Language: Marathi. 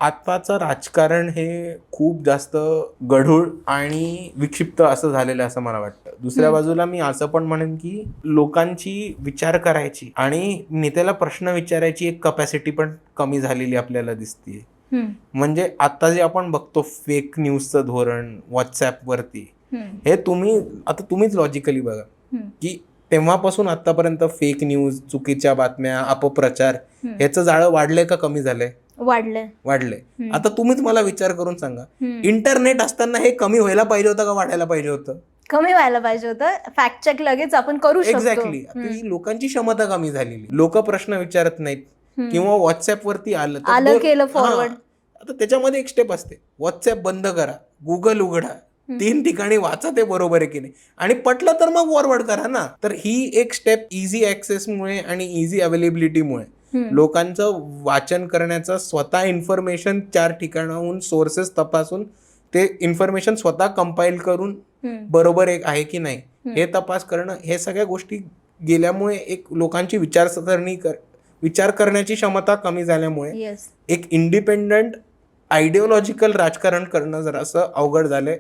आत्ताचं राजकारण हे खूप जास्त गढूळ आणि विक्षिप्त असं झालेलं आहे असं मला वाटतं. दुसऱ्या बाजूला मी असं पण म्हणेन की लोकांची विचार करायची आणि नेत्याला प्रश्न विचारायची एक कपॅसिटी पण कमी झालेली आपल्याला दिसते. म्हणजे आता जे आपण बघतो फेक न्यूजचं धोरण व्हॉट्सॲपवरती, हे तुम्हीच लॉजिकली बघा की तेव्हापासून आतापर्यंत फेक न्यूज, चुकीच्या बातम्या, अपप्रचार ह्याचं जाळं वाढलंय का कमी झालंय? वाढलंय. आता तुम्हीच मला विचार करून सांगा, इंटरनेट असताना हे कमी व्हायला पाहिजे होतं का वाढायला पाहिजे होतं? कमी व्हायला पाहिजे होतं. फॅक्ट चेक लगेच आपण करू शकतो. एक्झॅक्टली. ती लोकांची क्षमता कमी झालेली. लोक प्रश्न विचारत नाहीत किंवा व्हॉट्सअपवरती आलं केलं फॉरवर्ड. आता त्याच्यामध्ये एक स्टेप असते, व्हॉट्सअप बंद करा, गुगल उघडा, 3 ठिकाणी वाचा ते बरोबर आहे की नाही, आणि पटलं तर मग फॉरवर्ड करा ना. तर ही एक स्टेप इझी ऍक्सेसमुळे आणि इझी अवेलेबिलिटीमुळे लोकांचं वाचन करण्याचं, स्वतः इन्फॉर्मेशन 4 ठिकाणाहून सोर्सेस तपासून ते इन्फॉर्मेशन स्वतः कंपाईल करून बरोबर एक आहे की नाही हे तपास करणं, हे सगळ्या गोष्टी गेल्यामुळे एक लोकांची विचार करण्याची क्षमता कमी झाल्यामुळे एक इंडिपेंडंट आयडिओलॉजिकल राजकारण करणं जरासं अवघड झालंय.